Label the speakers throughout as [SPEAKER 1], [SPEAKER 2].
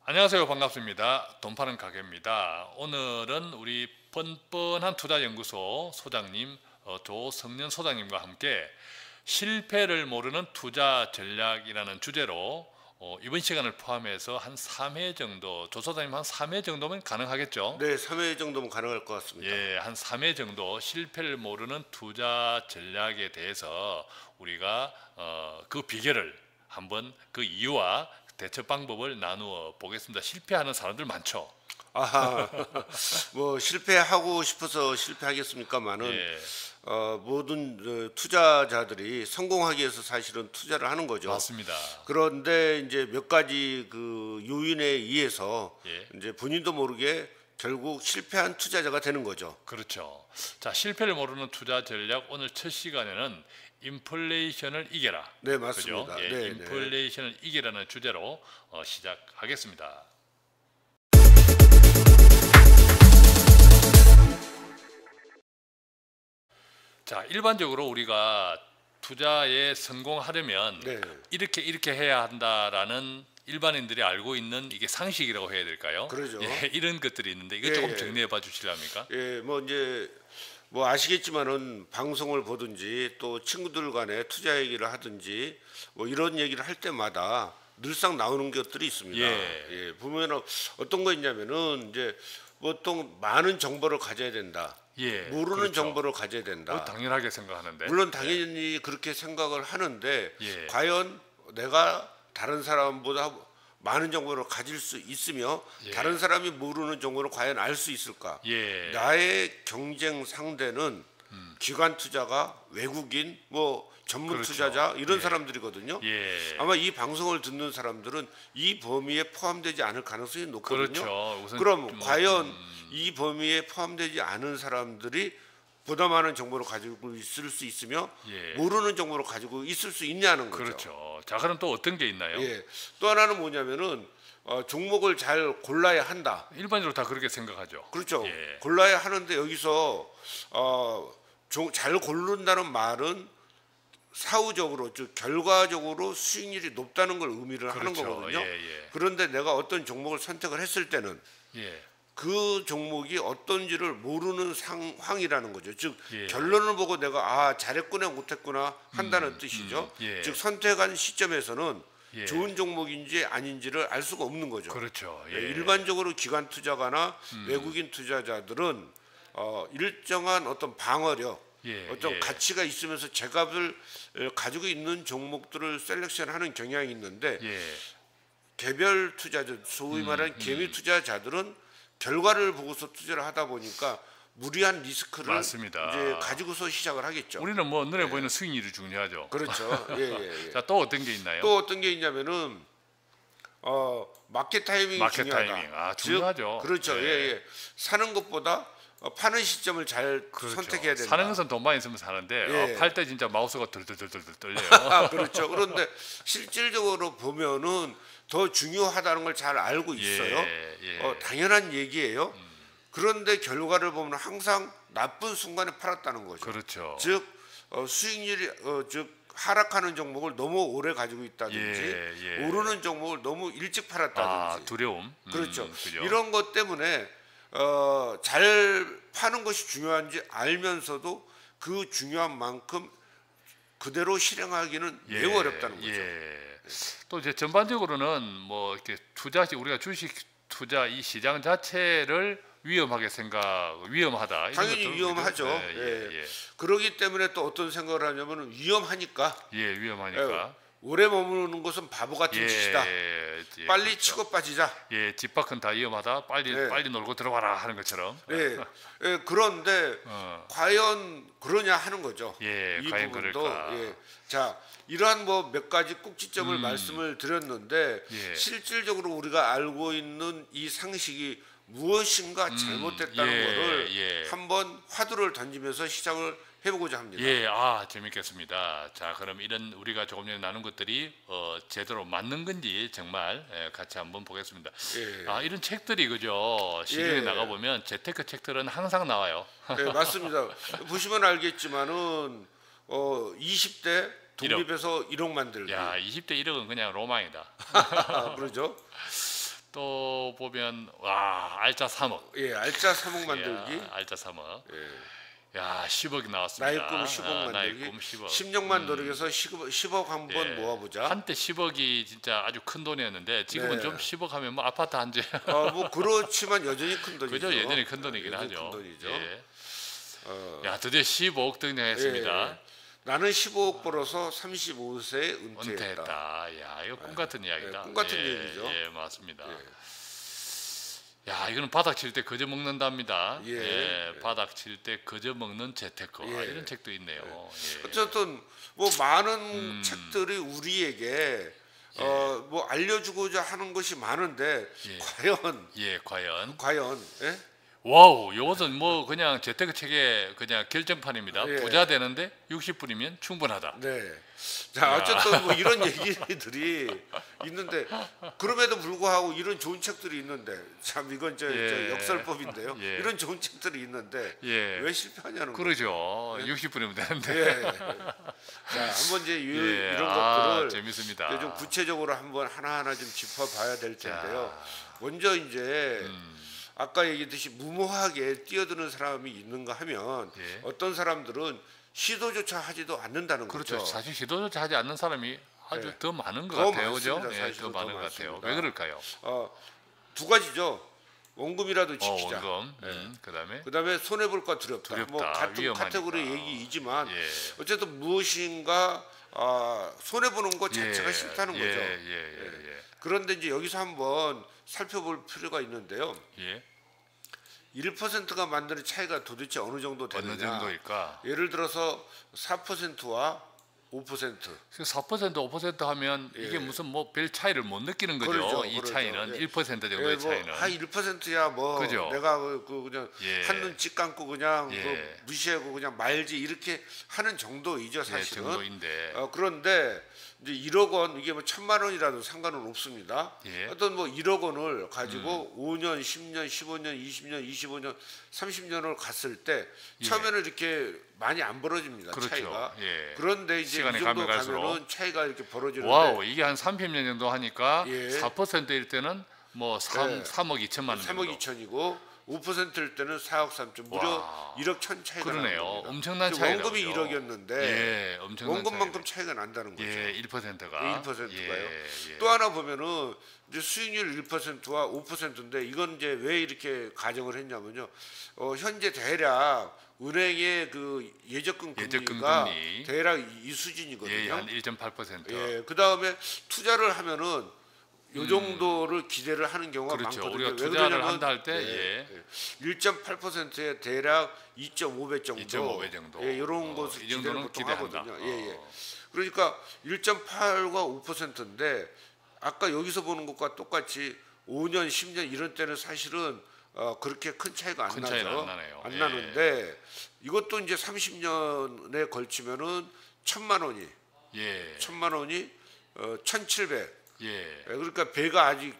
[SPEAKER 1] 안녕하세요. 반갑습니다. 돈 파는 가게입니다. 오늘은 우리 뻔뻔한 투자연구소 소장님 조성년 소장님과 함께 실패를 모르는 투자 전략이라는 주제로 이번 시간을 포함해서 한 3회 정도, 조 소장님 한 3회 정도면 가능하겠죠?
[SPEAKER 2] 네, 3회 정도면 가능할 것 같습니다.
[SPEAKER 1] 예, 한 3회 정도 실패를 모르는 투자 전략에 대해서 우리가 그 비결을 한번 그 이유와 대처 방법을 나누어 보겠습니다. 실패하는 사람들 많죠.
[SPEAKER 2] 아하, 뭐 실패하고 싶어서 실패하겠습니까마는
[SPEAKER 1] 예,
[SPEAKER 2] 모든 투자자들이 성공하기 위해서 사실은 투자를 하는 거죠.
[SPEAKER 1] 맞습니다.
[SPEAKER 2] 그런데 이제 몇 가지 그 요인에 의해서
[SPEAKER 1] 예,
[SPEAKER 2] 이제 본인도 모르게 결국 실패한 투자자가 되는 거죠.
[SPEAKER 1] 그렇죠. 자, 실패를 모르는 투자 전략 오늘 첫 시간에는 인플레이션을 이겨라.
[SPEAKER 2] 네, 맞습니다.
[SPEAKER 1] 그죠? 예,
[SPEAKER 2] 네, 네.
[SPEAKER 1] 인플레이션을 이겨라는 주제로 시작하겠습니다. 자, 일반적으로 우리가 투자에 성공하려면
[SPEAKER 2] 네.
[SPEAKER 1] 이렇게 해야 한다라는 일반인들이 알고 있는 이게 상식이라고 해야 될까요?
[SPEAKER 2] 그러죠.
[SPEAKER 1] 예, 이런 것들이 있는데 이것
[SPEAKER 2] 예,
[SPEAKER 1] 조금
[SPEAKER 2] 예.
[SPEAKER 1] 정리해 봐 주실랍니까?
[SPEAKER 2] 예, 뭐 이제 뭐 아시겠지만은 방송을 보든지 또 친구들 간에 투자 얘기를 하든지 뭐 이런 얘기를 할 때마다 늘상 나오는 것들이 있습니다.
[SPEAKER 1] 예.
[SPEAKER 2] 예, 보면은 어떤 거 있냐면은 이제 보통 많은 정보를 가져야 된다.
[SPEAKER 1] 예,
[SPEAKER 2] 모르는
[SPEAKER 1] 그렇죠.
[SPEAKER 2] 정보를 가져야 된다.
[SPEAKER 1] 당연하게 생각하는데.
[SPEAKER 2] 물론 당연히 그렇게 생각을 하는데
[SPEAKER 1] 예.
[SPEAKER 2] 과연 내가 다른 사람보다 많은 정보를 가질 수 있으며
[SPEAKER 1] 예.
[SPEAKER 2] 다른 사람이 모르는 정보를 과연 알 수 있을까?
[SPEAKER 1] 예.
[SPEAKER 2] 나의 경쟁 상대는 기관 투자가 외국인 뭐 전문
[SPEAKER 1] 그렇죠.
[SPEAKER 2] 투자자 이런
[SPEAKER 1] 예.
[SPEAKER 2] 사람들이거든요.
[SPEAKER 1] 예.
[SPEAKER 2] 아마 이 방송을 듣는 사람들은 이 범위에 포함되지 않을 가능성이 높거든요.
[SPEAKER 1] 그렇죠. 우선
[SPEAKER 2] 그럼
[SPEAKER 1] 뭐,
[SPEAKER 2] 과연 이 범위에 포함되지 않은 사람들이 보다 많은 정보를 가지고 있을 수 있으며
[SPEAKER 1] 예.
[SPEAKER 2] 모르는 정보를 가지고 있을 수 있냐는 거죠.
[SPEAKER 1] 그렇죠. 자, 그럼 또 어떤 게 있나요?
[SPEAKER 2] 예. 또 하나는 뭐냐면은 종목을 잘 골라야 한다.
[SPEAKER 1] 일반적으로 다 그렇게 생각하죠.
[SPEAKER 2] 그렇죠.
[SPEAKER 1] 예.
[SPEAKER 2] 골라야 하는데 여기서 잘 고른다는 말은 사후적으로 즉 결과적으로 수익률이 높다는 걸 의미를 하는
[SPEAKER 1] 그렇죠.
[SPEAKER 2] 거거든요.
[SPEAKER 1] 예, 예.
[SPEAKER 2] 그런데 내가 어떤 종목을 선택을 했을 때는
[SPEAKER 1] 예.
[SPEAKER 2] 그 종목이 어떤지를 모르는 상황이라는 거죠. 즉
[SPEAKER 1] 예.
[SPEAKER 2] 결론을 보고 내가 잘했구나 못했구나 한다는 뜻이죠.
[SPEAKER 1] 예.
[SPEAKER 2] 즉 선택한 시점에서는
[SPEAKER 1] 예.
[SPEAKER 2] 좋은 종목인지 아닌지를 알 수가 없는 거죠.
[SPEAKER 1] 그렇죠.
[SPEAKER 2] 예,
[SPEAKER 1] 예.
[SPEAKER 2] 일반적으로 기관 투자가나 외국인 투자자들은 일정한 어떤 방어력,
[SPEAKER 1] 예,
[SPEAKER 2] 어떤
[SPEAKER 1] 예.
[SPEAKER 2] 가치가 있으면서 제값을 가지고 있는 종목들을 셀렉션하는 경향이 있는데
[SPEAKER 1] 예.
[SPEAKER 2] 개별 투자자, 소위 말하는 개미 투자자들은 결과를 보고서 투자를 하다 보니까 무리한 리스크를
[SPEAKER 1] 맞습니다.
[SPEAKER 2] 이제 가지고서 시작을 하겠죠.
[SPEAKER 1] 우리는 뭐 눈에 보이는 수익률이 중요하죠.
[SPEAKER 2] 그렇죠. 예, 예, 예.
[SPEAKER 1] 자, 또 어떤 게 있나요?
[SPEAKER 2] 또 어떤 게 있냐면은 마켓 타이밍이
[SPEAKER 1] 마켓
[SPEAKER 2] 중요하다.
[SPEAKER 1] 타이밍. 아,
[SPEAKER 2] 즉,
[SPEAKER 1] 중요하죠.
[SPEAKER 2] 그렇죠.
[SPEAKER 1] 예.
[SPEAKER 2] 예, 예. 사는 것보다 파는 시점을 잘
[SPEAKER 1] 그렇죠.
[SPEAKER 2] 선택해야 된다.
[SPEAKER 1] 사는 것은 돈 많이 쓰면 사는데
[SPEAKER 2] 예.
[SPEAKER 1] 팔 때 진짜 마우스가 덜덜덜덜 떨려요.
[SPEAKER 2] 그렇죠. 그런데 실질적으로 보면은 더 중요하다는 걸 잘 알고 있어요.
[SPEAKER 1] 예, 예.
[SPEAKER 2] 당연한 얘기예요. 그런데 결과를 보면 항상 나쁜 순간에 팔았다는 거죠.
[SPEAKER 1] 그렇죠.
[SPEAKER 2] 즉 수익률이 즉 하락하는 종목을 너무 오래 가지고 있다든지
[SPEAKER 1] 예, 예.
[SPEAKER 2] 오르는 종목을 너무 일찍
[SPEAKER 1] 아,
[SPEAKER 2] 팔았다든지
[SPEAKER 1] 두려움.
[SPEAKER 2] 그렇죠.
[SPEAKER 1] 그죠?
[SPEAKER 2] 이런 것 때문에 잘 파는 것이 중요한지 알면서도 그 중요한 만큼 그대로 실행하기는 매우 어렵다는 거죠.
[SPEAKER 1] 예. 또 이제 전반적으로는 뭐 이렇게 우리가 주식 투자 이 시장 자체를 위험하다. 이런
[SPEAKER 2] 당연히
[SPEAKER 1] 것들은
[SPEAKER 2] 위험하죠.
[SPEAKER 1] 그죠? 예, 예,
[SPEAKER 2] 그러기 때문에 또 어떤 생각을 하냐면 위험하니까
[SPEAKER 1] 예, 위험하니까.
[SPEAKER 2] 오래 머무르는 것은 바보 같은 짓이다.
[SPEAKER 1] 예,
[SPEAKER 2] 빨리
[SPEAKER 1] 그렇죠.
[SPEAKER 2] 치고 빠지자.
[SPEAKER 1] 예, 집 밖은 다 위험하다. 빨리 놀고 들어와라 하는 것처럼.
[SPEAKER 2] 그런데 과연 그러냐 하는 거죠.
[SPEAKER 1] 예,
[SPEAKER 2] 이
[SPEAKER 1] 과연
[SPEAKER 2] 부분도
[SPEAKER 1] 그럴까?
[SPEAKER 2] 자 이러한 뭐 몇 가지 꼭지점을 말씀을 드렸는데
[SPEAKER 1] 예.
[SPEAKER 2] 실질적으로 우리가 알고 있는 이 상식이 무엇인가 잘못됐다는
[SPEAKER 1] 예,
[SPEAKER 2] 거를
[SPEAKER 1] 예.
[SPEAKER 2] 한번 화두를 던지면서 시작을 해보고자 합니다.
[SPEAKER 1] 예, 재밌겠습니다. 자, 그럼 이런 우리가 조금 전에 나눈 것들이 제대로 맞는 건지 정말 같이 한번 보겠습니다.
[SPEAKER 2] 예.
[SPEAKER 1] 이런 책들이 그죠? 시중에
[SPEAKER 2] 예.
[SPEAKER 1] 나가 보면 재테크 책들은 항상 나와요.
[SPEAKER 2] 네, 맞습니다. 보시면 알겠지만은 20대 독립해서 1억 만들기.
[SPEAKER 1] 야, 20대 1억은 그냥 로망이다.
[SPEAKER 2] 그러죠.
[SPEAKER 1] 또 보면 와 알짜 3억.
[SPEAKER 2] 예, 알짜 3억 만들기.
[SPEAKER 1] 야, 알짜 3억.
[SPEAKER 2] 예.
[SPEAKER 1] 야 10억이 나왔습니다.
[SPEAKER 2] 나의 꿈 10억
[SPEAKER 1] 나의
[SPEAKER 2] 만들기.
[SPEAKER 1] 꿈 10억.
[SPEAKER 2] 16만 노력해서 10억 한번
[SPEAKER 1] 예.
[SPEAKER 2] 모아보자.
[SPEAKER 1] 한때 10억이 진짜 아주 큰 돈이었는데 지금은
[SPEAKER 2] 네.
[SPEAKER 1] 좀 10억 하면 뭐 아파트 한 채.
[SPEAKER 2] 뭐 그렇지만 여전히 큰 돈이죠.
[SPEAKER 1] 그죠? 여전히 큰 돈이긴
[SPEAKER 2] 여전히
[SPEAKER 1] 하죠.
[SPEAKER 2] 큰 돈이죠.
[SPEAKER 1] 예.
[SPEAKER 2] 어,
[SPEAKER 1] 야 드디어 15억 등장했습니다.
[SPEAKER 2] 예. 나는 15억 벌어서 35세에 은퇴했다.
[SPEAKER 1] 은퇴했다. 야 이거 꿈 같은 이야기다.
[SPEAKER 2] 예, 꿈 같은
[SPEAKER 1] 예,
[SPEAKER 2] 얘기죠.
[SPEAKER 1] 예 맞습니다.
[SPEAKER 2] 예.
[SPEAKER 1] 야 이거는 바닥 칠 때 거저 먹는답니다.
[SPEAKER 2] 예.
[SPEAKER 1] 예, 바닥 칠 때 거저 먹는 재테크. 아,
[SPEAKER 2] 예.
[SPEAKER 1] 이런 책도 있네요. 예.
[SPEAKER 2] 어쨌든 뭐 많은 책들이 우리에게 뭐 알려주고자 하는 것이 많은데
[SPEAKER 1] 예.
[SPEAKER 2] 과연
[SPEAKER 1] 과연
[SPEAKER 2] 예?
[SPEAKER 1] 와우 이것은 뭐 그냥 재테크 책의 그냥 결정판입니다.
[SPEAKER 2] 예.
[SPEAKER 1] 부자 되는데 60분이면 충분하다.
[SPEAKER 2] 네. 자, 어쨌든 뭐 이런 얘기들이 있는데 그럼에도 불구하고 이런 좋은 책들이 있는데 참 이건 저
[SPEAKER 1] 예.
[SPEAKER 2] 역설법인데요.
[SPEAKER 1] 예.
[SPEAKER 2] 이런 좋은 책들이 있는데
[SPEAKER 1] 예.
[SPEAKER 2] 왜 실패하냐는 거죠.
[SPEAKER 1] 그러죠. 60분이면 되는데.
[SPEAKER 2] 예. 자, 한번 이제
[SPEAKER 1] 예.
[SPEAKER 2] 이런
[SPEAKER 1] 아,
[SPEAKER 2] 것들을
[SPEAKER 1] 재밌습니다.
[SPEAKER 2] 이제 좀 구체적으로 한번 하나하나 좀 짚어봐야 될 텐데요.
[SPEAKER 1] 자,
[SPEAKER 2] 먼저 이제 아까 얘기했듯이 무모하게 뛰어드는 사람이 있는가 하면
[SPEAKER 1] 예.
[SPEAKER 2] 어떤 사람들은 시도조차 하지도 않는다는
[SPEAKER 1] 그렇죠.
[SPEAKER 2] 거죠.
[SPEAKER 1] 사실 시도조차 하지 않는 사람이 아주
[SPEAKER 2] 예.
[SPEAKER 1] 더 많은 것
[SPEAKER 2] 더
[SPEAKER 1] 같아요. 그죠?
[SPEAKER 2] 많습니다.
[SPEAKER 1] 예,
[SPEAKER 2] 사실은
[SPEAKER 1] 더
[SPEAKER 2] 더
[SPEAKER 1] 많은 것 같아요.
[SPEAKER 2] 많습니다.
[SPEAKER 1] 왜 그럴까요?
[SPEAKER 2] 두 가지죠. 원금이라도 지키자.
[SPEAKER 1] 원금.
[SPEAKER 2] 예.
[SPEAKER 1] 그다음에
[SPEAKER 2] 그다음에 손해 볼까 두렵다.
[SPEAKER 1] 두렵다.
[SPEAKER 2] 뭐 같은
[SPEAKER 1] 위험하니까.
[SPEAKER 2] 카테고리 얘기이지만
[SPEAKER 1] 예.
[SPEAKER 2] 어쨌든 무엇인가 손해 보는 것 자체가
[SPEAKER 1] 예.
[SPEAKER 2] 싫다는 거죠.
[SPEAKER 1] 예.
[SPEAKER 2] 그런데 이제 여기서 한번 살펴볼 필요가 있는데요.
[SPEAKER 1] 예.
[SPEAKER 2] 1%가 만드는 차이가 도대체 어느 정도 되느냐?
[SPEAKER 1] 어느 정도일까?
[SPEAKER 2] 예를 들어서 4%와 5%.
[SPEAKER 1] 4% 5% 하면 이게 무슨 뭐 별 차이를 못 느끼는 거죠.
[SPEAKER 2] 그러죠,
[SPEAKER 1] 이
[SPEAKER 2] 그러죠.
[SPEAKER 1] 차이는
[SPEAKER 2] 예.
[SPEAKER 1] 1% 정도의
[SPEAKER 2] 뭐
[SPEAKER 1] 차이는.
[SPEAKER 2] 한 1%야 뭐
[SPEAKER 1] 그죠.
[SPEAKER 2] 내가 그냥
[SPEAKER 1] 예.
[SPEAKER 2] 한눈 찌 감고 그냥
[SPEAKER 1] 예.
[SPEAKER 2] 무시하고 그냥 말지 이렇게 하는 정도이죠
[SPEAKER 1] 예,
[SPEAKER 2] 사실은.
[SPEAKER 1] 정도인데.
[SPEAKER 2] 그런데 이제 1억 원 이게 뭐 1,000만 원이라도 상관은 없습니다.
[SPEAKER 1] 예.
[SPEAKER 2] 어떤 뭐 1억 원을 가지고 5년, 10년, 15년, 20년, 25년, 30년을 갔을 때
[SPEAKER 1] 예.
[SPEAKER 2] 처음에는 이렇게 많이 안 벌어집니다.
[SPEAKER 1] 그렇죠.
[SPEAKER 2] 차이가.
[SPEAKER 1] 예.
[SPEAKER 2] 그런데 이제
[SPEAKER 1] 시간이
[SPEAKER 2] 이 정도
[SPEAKER 1] 가면 갈수록.
[SPEAKER 2] 가면은 차이가 이렇게 벌어지는데
[SPEAKER 1] 와우, 이게 한 30년 정도 하니까
[SPEAKER 2] 예.
[SPEAKER 1] 4%일 때는 뭐 3억 2천만 원 정도.
[SPEAKER 2] 3억 2천이고 5%일 때는 4억 3천 무려
[SPEAKER 1] 와.
[SPEAKER 2] 1억 천 차이가
[SPEAKER 1] 그러네요.
[SPEAKER 2] 나는 겁니다.
[SPEAKER 1] 엄청난 차이가
[SPEAKER 2] 원금이
[SPEAKER 1] 나죠.
[SPEAKER 2] 1억이었는데
[SPEAKER 1] 예, 엄청난
[SPEAKER 2] 원금만큼 차이가 난다는 거죠.
[SPEAKER 1] 예, 1%가
[SPEAKER 2] 1%가요.
[SPEAKER 1] 예.
[SPEAKER 2] 또 하나 보면은 이제 수익률 1%와 5%인데 이건 이제 왜 이렇게 가정을 했냐면요. 현재 대략 은행의 그 예적금
[SPEAKER 1] 예적금
[SPEAKER 2] 금리가
[SPEAKER 1] 금리.
[SPEAKER 2] 대략 이 수준이거든요.
[SPEAKER 1] 예, 한 1.8%.
[SPEAKER 2] 예, 그 다음에 투자를 하면은 요 정도를 기대를 하는 경우가
[SPEAKER 1] 그렇죠.
[SPEAKER 2] 많거든요.
[SPEAKER 1] 우리가
[SPEAKER 2] 왜
[SPEAKER 1] 투자를
[SPEAKER 2] 그러냐면,
[SPEAKER 1] 한다 할 때,
[SPEAKER 2] 1.8%에 대략 2.5배 정도,
[SPEAKER 1] 2.5배 정도.
[SPEAKER 2] 예, 이런 것을
[SPEAKER 1] 이
[SPEAKER 2] 기대를
[SPEAKER 1] 정도는
[SPEAKER 2] 보통
[SPEAKER 1] 기대한다.
[SPEAKER 2] 하거든요. 예. 그러니까 1.8과 5%인데 아까 여기서 보는 것과 똑같이 5년, 10년 이런 때는 사실은 그렇게 큰 차이가 안
[SPEAKER 1] 큰
[SPEAKER 2] 나죠.
[SPEAKER 1] 차이는 안 나네요. 예.
[SPEAKER 2] 나는데 이것도 이제 30년에 걸치면은 1,000만 원이
[SPEAKER 1] 예.
[SPEAKER 2] 1,000만 원이 1,700.
[SPEAKER 1] 예.
[SPEAKER 2] 그러니까 배가 아직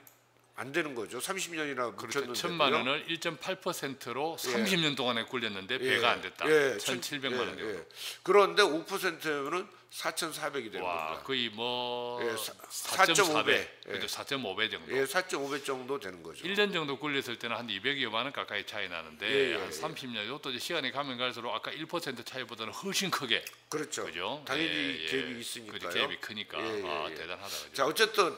[SPEAKER 2] 안 되는 거죠. 30년이나
[SPEAKER 1] 그렇죠.
[SPEAKER 2] 묻혔는데.
[SPEAKER 1] 1,000만 원을 1.8%로 30년 동안에 굴렸는데 배가 안 됐다.
[SPEAKER 2] 예,
[SPEAKER 1] 1,700만 원 정도.
[SPEAKER 2] 예. 그런데 5%면은 4,400이 되는
[SPEAKER 1] 와,
[SPEAKER 2] 겁니다.
[SPEAKER 1] 거의 뭐
[SPEAKER 2] 예,
[SPEAKER 1] 4.4배.
[SPEAKER 2] 예.
[SPEAKER 1] 그죠? 4.5배 정도.
[SPEAKER 2] 예, 4.5배 정도 되는 거죠.
[SPEAKER 1] 1년 정도 굴렸을 때는 한 200여만 원 가까이 차이 나는데
[SPEAKER 2] 예, 예,
[SPEAKER 1] 한 30년 이것도 이제 시간이 가면 갈수록 아까 1% 차이보다는 훨씬 크게.
[SPEAKER 2] 그렇죠.
[SPEAKER 1] 그죠?
[SPEAKER 2] 당연히
[SPEAKER 1] 예,
[SPEAKER 2] 갭이
[SPEAKER 1] 예.
[SPEAKER 2] 있으니까요.
[SPEAKER 1] 그죠? 갭이 크니까.
[SPEAKER 2] 예, 예,
[SPEAKER 1] 아,
[SPEAKER 2] 예.
[SPEAKER 1] 대단하다. 그죠?
[SPEAKER 2] 자, 어쨌든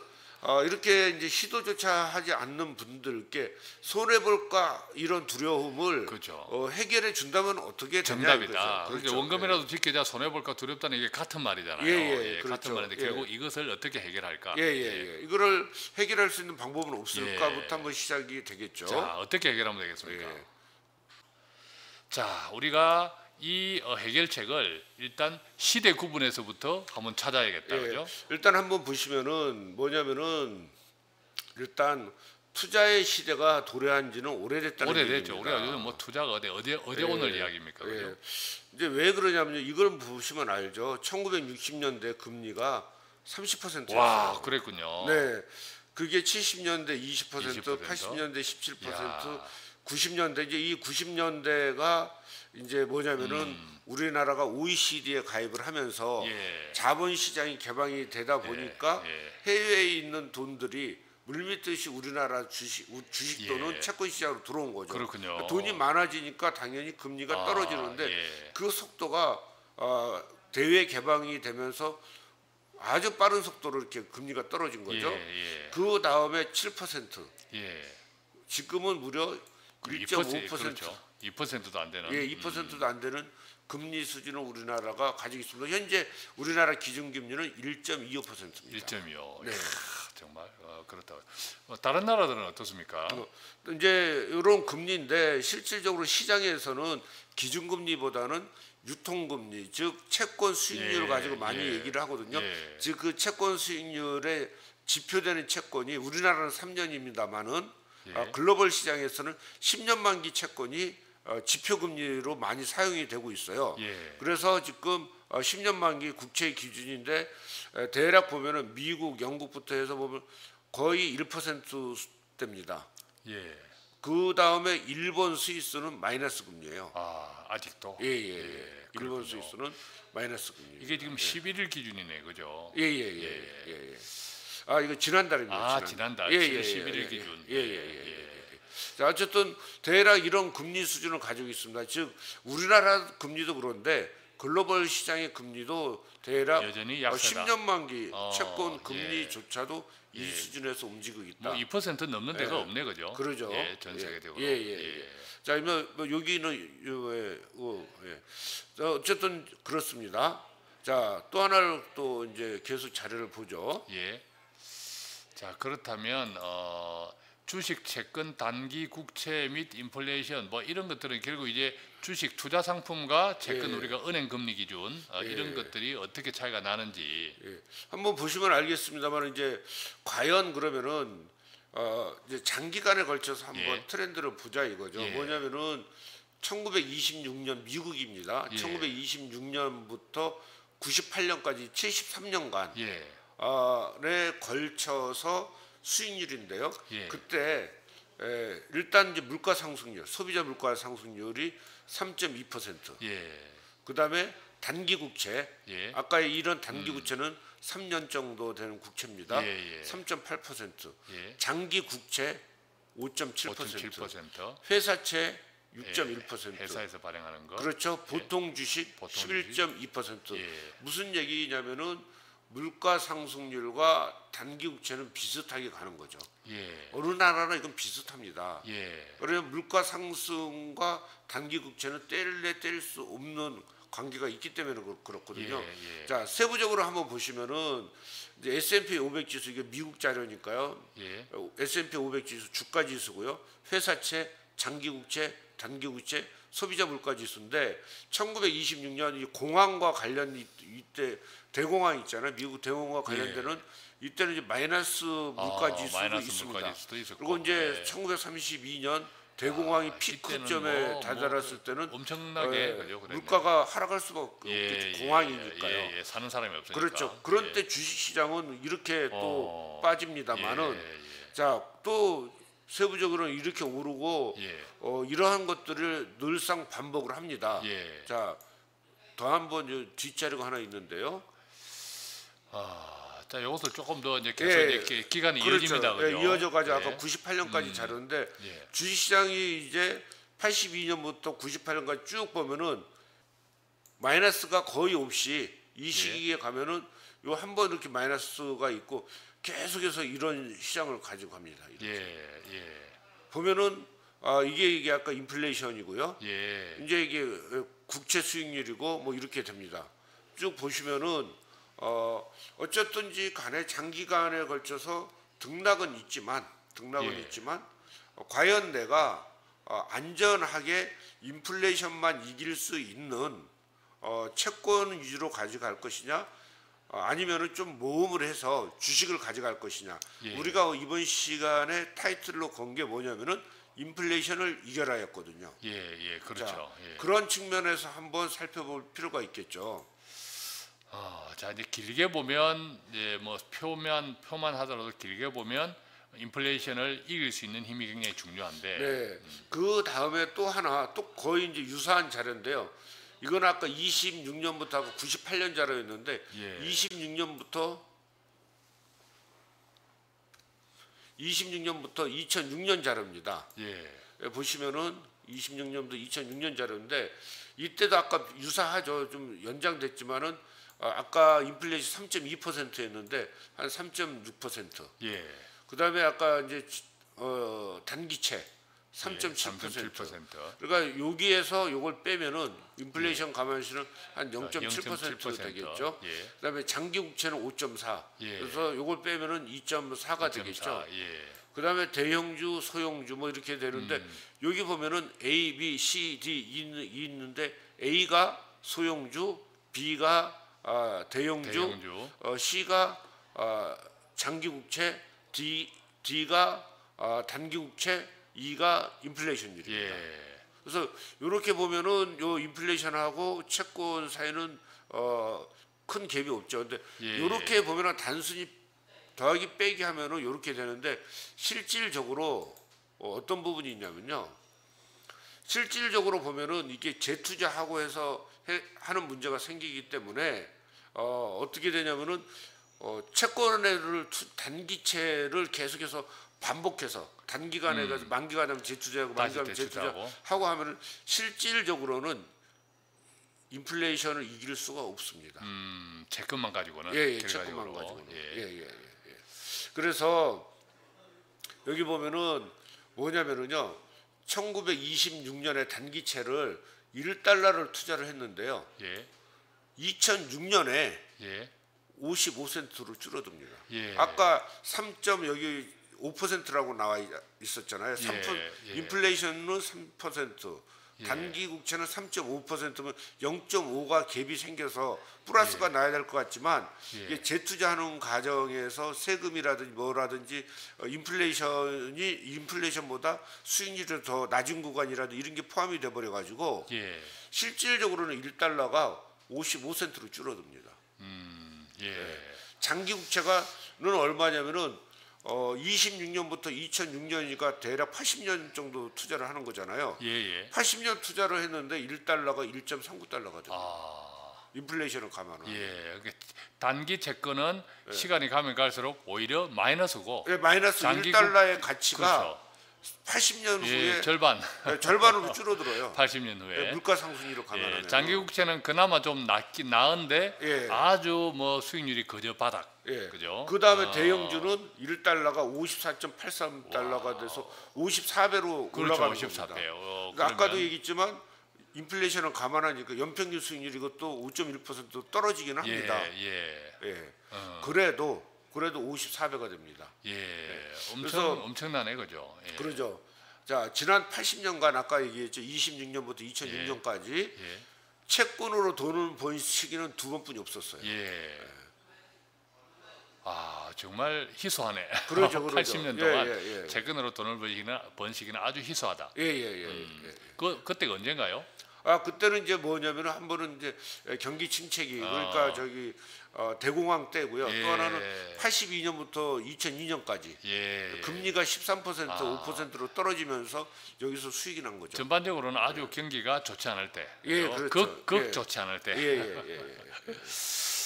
[SPEAKER 2] 이렇게 이제 시도조차 하지 않는 분들께 손해 볼까 이런 두려움을
[SPEAKER 1] 그렇죠.
[SPEAKER 2] 해결해 준다면 어떻게 되냐
[SPEAKER 1] 정답이다.
[SPEAKER 2] 이거죠.
[SPEAKER 1] 그렇죠.
[SPEAKER 2] 그렇죠.
[SPEAKER 1] 원금이라도 지키자 손해 볼까 두렵다는 이게 같은 말이잖아요.
[SPEAKER 2] 그렇죠.
[SPEAKER 1] 같은 말인데
[SPEAKER 2] 예.
[SPEAKER 1] 결국 이것을 어떻게 해결할까?
[SPEAKER 2] 예. 이거를 해결할 수 있는 방법은 없을까부터
[SPEAKER 1] 예.
[SPEAKER 2] 한번 시작이 되겠죠.
[SPEAKER 1] 자, 어떻게 해결하면 되겠습니까?
[SPEAKER 2] 예.
[SPEAKER 1] 자, 우리가 이 해결책을 일단 시대 구분에서부터 한번 찾아야겠다. 그죠?
[SPEAKER 2] 일단 한번 보시면은 뭐냐면은 일단 투자의 시대가 도래한 지는 오래됐다는
[SPEAKER 1] 오래됐죠.
[SPEAKER 2] 얘기입니다.
[SPEAKER 1] 우리가 요즘 뭐 투자가 어디 오늘 이야기입니까? 그죠?
[SPEAKER 2] 이제 왜 그러냐면요. 이걸 보시면 알죠. 1960년대 금리가 30%였어요.
[SPEAKER 1] 와, 그랬군요.
[SPEAKER 2] 네. 그게 70년대 20%,
[SPEAKER 1] 20%,
[SPEAKER 2] 80년대 17%,
[SPEAKER 1] 야.
[SPEAKER 2] 90년대 이제 이 90년대가 이제 뭐냐면은 우리나라가 OECD에 가입을 하면서
[SPEAKER 1] 예.
[SPEAKER 2] 자본 시장이 개방이 되다 보니까
[SPEAKER 1] 예.
[SPEAKER 2] 해외에 있는 돈들이 물밀듯이 우리나라 주식 또는
[SPEAKER 1] 예.
[SPEAKER 2] 채권 시장으로 들어온 거죠.
[SPEAKER 1] 그렇군요.
[SPEAKER 2] 돈이 많아지니까 당연히 금리가 떨어지는데
[SPEAKER 1] 예.
[SPEAKER 2] 그 속도가 대외 개방이 되면서 아주 빠른 속도로 이렇게 금리가 떨어진 거죠.
[SPEAKER 1] 예.
[SPEAKER 2] 그 다음에 7%,
[SPEAKER 1] 예.
[SPEAKER 2] 지금은 무려 1.5%,
[SPEAKER 1] 그렇죠. 2%도 안 되는.
[SPEAKER 2] 예, 2%도 안 되는 금리 수준을 우리나라가 가지고 있습니다. 현재 우리나라 기준금리는 1.25%입니다.
[SPEAKER 1] 1.25.
[SPEAKER 2] 네.
[SPEAKER 1] 정말 그렇다. 다른 나라들은 어떻습니까?
[SPEAKER 2] 이제 이런 금리인데 실질적으로 시장에서는 기준금리보다는 유통금리, 즉 채권 수익률을
[SPEAKER 1] 예,
[SPEAKER 2] 가지고 많이
[SPEAKER 1] 예,
[SPEAKER 2] 얘기를 하거든요.
[SPEAKER 1] 예.
[SPEAKER 2] 즉 그 채권 수익률에 지표되는 채권이 우리나라는 3년입니다만은
[SPEAKER 1] 예.
[SPEAKER 2] 글로벌 시장에서는 10년 만기 채권이 지표금리로 많이 사용이 되고 있어요.
[SPEAKER 1] 예.
[SPEAKER 2] 그래서 지금 10년 만기 국채 기준인데 대략 보면은 미국, 영국부터 해서 보면 거의 1%대입니다.
[SPEAKER 1] 예.
[SPEAKER 2] 그 다음에 일본, 스위스는 마이너스 금리예요.
[SPEAKER 1] 아직도.
[SPEAKER 2] 일본,
[SPEAKER 1] 그렇군요.
[SPEAKER 2] 스위스는 마이너스 금리.
[SPEAKER 1] 이게 지금 11일 기준이네, 그죠?
[SPEAKER 2] 예. 이거 지난달입니다.
[SPEAKER 1] 지난달.
[SPEAKER 2] 예,
[SPEAKER 1] 11일 기준.
[SPEAKER 2] 예. 자, 어쨌든 대략 이런 금리 수준을 가지고 있습니다. 즉 우리나라 금리도 그런데 글로벌 시장의 금리도 대략
[SPEAKER 1] 여전히 약세다.
[SPEAKER 2] 10년 만기 채권
[SPEAKER 1] 예.
[SPEAKER 2] 금리조차도 이 수준에서 움직이고 있다.
[SPEAKER 1] 뭐 2% 넘는 데가 없네, 그죠?
[SPEAKER 2] 그러죠.
[SPEAKER 1] 예, 전 세계적으로.
[SPEAKER 2] 자, 뭐 여기는 자, 어쨌든 그렇습니다. 자, 또 하나를 또 이제 계속 자료를 보죠.
[SPEAKER 1] 예. 자, 그렇다면 주식, 채권, 단기 국채 및 인플레이션 뭐 이런 것들은 결국 이제 주식 투자 상품과 채권
[SPEAKER 2] 예.
[SPEAKER 1] 우리가 은행 금리 기준 이런 것들이 어떻게 차이가 나는지.
[SPEAKER 2] 예. 한번 보시면 알겠습니다만 이제 과연 그러면은 이제 장기간에 걸쳐서 한번
[SPEAKER 1] 예.
[SPEAKER 2] 트렌드를 보자 이거죠.
[SPEAKER 1] 예.
[SPEAKER 2] 뭐냐면은 1926년 미국입니다.
[SPEAKER 1] 예.
[SPEAKER 2] 1926년부터 98년까지 73년간
[SPEAKER 1] 예.
[SPEAKER 2] 에 걸쳐서 수익률인데요.
[SPEAKER 1] 예.
[SPEAKER 2] 그때 일단 이제 물가 상승률, 소비자 물가 상승률이 3.2%.
[SPEAKER 1] 예.
[SPEAKER 2] 그다음에 단기 국채.
[SPEAKER 1] 예.
[SPEAKER 2] 아까 이런 단기 국채는 3년 정도 되는 국채입니다.
[SPEAKER 1] 예.
[SPEAKER 2] 3.8%.
[SPEAKER 1] 예.
[SPEAKER 2] 장기 국채 5.7%.
[SPEAKER 1] 5.7%.
[SPEAKER 2] 회사채 6.1%.
[SPEAKER 1] 회사에서 발행하는 거.
[SPEAKER 2] 그렇죠. 보통 주식
[SPEAKER 1] 보통
[SPEAKER 2] 11.2%.
[SPEAKER 1] 예.
[SPEAKER 2] 무슨 얘기냐면은 물가 상승률과 단기 국채는 비슷하게 가는 거죠.
[SPEAKER 1] 예.
[SPEAKER 2] 어느 나라나 이건 비슷합니다.
[SPEAKER 1] 예.
[SPEAKER 2] 그러면 물가 상승과 단기 국채는 뗄 수 없는 관계가 있기 때문에 그렇거든요.
[SPEAKER 1] 예.
[SPEAKER 2] 자, 세부적으로 한번 보시면은 이제 S&P 500 지수, 이게 미국 자료니까요.
[SPEAKER 1] 예.
[SPEAKER 2] S&P 500 지수 주가 지수고요. 회사채, 장기 국채, 단기 국채, 소비자 물가 지수인데 1926년 이 공황과 관련 이때 대공황 있잖아요. 미국 대공황과 관련되는 이때는 이제 마이너스 물가 지수도
[SPEAKER 1] 마이너스
[SPEAKER 2] 있습니다.
[SPEAKER 1] 물가 지수도 있었고.
[SPEAKER 2] 그리고 이제
[SPEAKER 1] 예.
[SPEAKER 2] 1932년 대공황이 피크점에
[SPEAKER 1] 뭐
[SPEAKER 2] 다다랐을 때는
[SPEAKER 1] 엄청나게 그죠, 그랬네.
[SPEAKER 2] 물가가 하락할 수밖에 없겠죠. 공황이니까요.
[SPEAKER 1] 사는 사람이 없으니까.
[SPEAKER 2] 그렇죠. 그런 때 주식 시장은 이렇게 또 빠집니다만은 자, 또 세부적으로는 이렇게 오르고 이러한 것들을 늘상 반복을 합니다. 자, 더 한번 뒷자료가 하나 있는데요.
[SPEAKER 1] 자, 이것도 조금 더 이제 계속 이제 기간이 이어집니다. 그죠?
[SPEAKER 2] 이어져 가지고 아까 98년까지 자료인데 주식 시장이 이제 82년부터 98년까지 쭉 보면은 마이너스가 거의 없이 이 시기에 가면은 요 한 번 이렇게 마이너스가 있고 계속해서 이런 시장을 가지고 갑니다. 보면은 이게 아까 인플레이션이고요. 이제 이게 국채 수익률이고 뭐 이렇게 됩니다. 쭉 보시면은 어쨌든지 간에 장기간에 걸쳐서 등락은 있지만 과연 내가 안전하게 인플레이션만 이길 수 있는 채권 위주로 가져갈 것이냐, 아니면은 좀 모험을 해서 주식을 가져갈 것이냐. 우리가 이번 시간에 타이틀로 건 게 뭐냐면은 인플레이션을 이겨라였거든요.
[SPEAKER 1] 그렇죠.
[SPEAKER 2] 자, 그런 측면에서 한번 살펴볼 필요가 있겠죠.
[SPEAKER 1] 자, 이제 길게 보면 이제 뭐 표만 하더라도 길게 보면 인플레이션을 이길 수 있는 힘이 굉장히 중요한데.
[SPEAKER 2] 그 다음에 또 하나 또 거의 이제 유사한 자료인데요. 이건 아까 26년부터 하고 98년 자료였는데 26년부터 26년부터 2006년 자료입니다.
[SPEAKER 1] 예.
[SPEAKER 2] 보시면은 26년부터 2006년 자료인데 이때도 아까 유사하죠. 좀 연장됐지만은 아까 인플레이션 3.2%였는데 한 3.6%.
[SPEAKER 1] 예.
[SPEAKER 2] 그다음에 아까 이제 단기채
[SPEAKER 1] 3.7%.
[SPEAKER 2] 3.7%. 그러니까 여기에서 요걸 빼면은 인플레이션 감안시는 한 0.7% 되겠죠.
[SPEAKER 1] 예.
[SPEAKER 2] 그다음에 장기 국채는 5.4.
[SPEAKER 1] 예.
[SPEAKER 2] 그래서 요걸 빼면은 2.4가 되겠죠.
[SPEAKER 1] 예.
[SPEAKER 2] 그다음에 대형주, 소형주 뭐 이렇게 되는데 여기 보면은 A, B, C, D 있는데 A가 소형주, B가 대형주, C가 장기국채, D가 단기국채, E가 인플레이션율입니다.
[SPEAKER 1] 예.
[SPEAKER 2] 그래서 이렇게 보면은 요 인플레이션하고 채권 사이는 큰 갭이 없죠. 근데
[SPEAKER 1] 예.
[SPEAKER 2] 이렇게 보면은 단순히 더하기 빼기 하면은 이렇게 되는데 실질적으로 어떤 부분이 있냐면요. 실질적으로 보면은 이게 재투자하고 해서 하는 문제가 생기기 때문에 어떻게 되냐면은 채권을 단기채를 계속해서 반복해서 단기간에 가서 만기가 되면 재투자하고 만기가 되면 재투자하고 하면은 실질적으로는 인플레이션을 이길 수가 없습니다.
[SPEAKER 1] 채권만 가지고는.
[SPEAKER 2] 예, 채권만 가지고는. 예. 그래서 여기 보면은 뭐냐면은요. 1926년에 단기채를 1달러를 투자를 했는데요.
[SPEAKER 1] 예.
[SPEAKER 2] 2006년에
[SPEAKER 1] 예.
[SPEAKER 2] 55센트로 줄어듭니다.
[SPEAKER 1] 예.
[SPEAKER 2] 아까 3.5%라고 나와 있었잖아요. 3%,
[SPEAKER 1] 예.
[SPEAKER 2] 인플레이션은 3%,
[SPEAKER 1] 예.
[SPEAKER 2] 단기 국채는 3.5%면 0.5가 갭이 생겨서 플러스가 나야 될 것 같지만 이게 재투자하는 과정에서 세금이라든지 뭐라든지 인플레이션보다 수익률이 더 낮은 구간이라도 이런 게 포함이 돼 버려 가지고 실질적으로는 1달러가 55센트로 줄어듭니다. 장기 국채가는 얼마냐면은 26년부터 2006년이니까 대략 80년 정도 투자를 하는 거잖아요. 80년 투자를 했는데 1달러가 1.39달러가 됩니다. 인플레이션을 감안하면.
[SPEAKER 1] 단기 채권은 시간이 가면 갈수록 오히려 마이너스고.
[SPEAKER 2] 마이너스 1달러의 가치가
[SPEAKER 1] 그렇죠.
[SPEAKER 2] 80년 후에
[SPEAKER 1] 절반으로
[SPEAKER 2] 줄어들어요.
[SPEAKER 1] 80년 후에
[SPEAKER 2] 물가 상승률을 감안하면.
[SPEAKER 1] 장기 국채는 그나마 좀 나은데 아주 뭐 수익률이 그저 바닥. 그죠?
[SPEAKER 2] 그다음에 대형주는 1달러가 54.83달러가 돼서 54배로 올라가는 겁니다. 그러니까 아까도 얘기했지만 인플레이션을 감안하니까 연평균 수익률이 이것도 5.1% 떨어지긴 합니다. 그래도 54배가 됩니다.
[SPEAKER 1] 엄청나네, 그죠?
[SPEAKER 2] 그러죠. 자, 지난 80년간 아까 얘기했죠. 26년부터 2006년까지 채권으로 돈을 번 시기는 2번뿐이 없었어요.
[SPEAKER 1] 정말 희소하네.
[SPEAKER 2] 그러죠.
[SPEAKER 1] 80년 동안 채권으로 돈을 번 시기는 아주 희소하다. 그때가 언젠가요?
[SPEAKER 2] 그때는 이제 뭐냐면 한 번은 이제 경기 침체기 그러니까 대공황 때고요. 또 하나는 82년부터 2002년까지 금리가 13% 5%로 떨어지면서 여기서 수익이 난 거죠.
[SPEAKER 1] 전반적으로는 아주 경기가 좋지 않을 때,
[SPEAKER 2] 그렇죠.
[SPEAKER 1] 극 좋지 않을 때.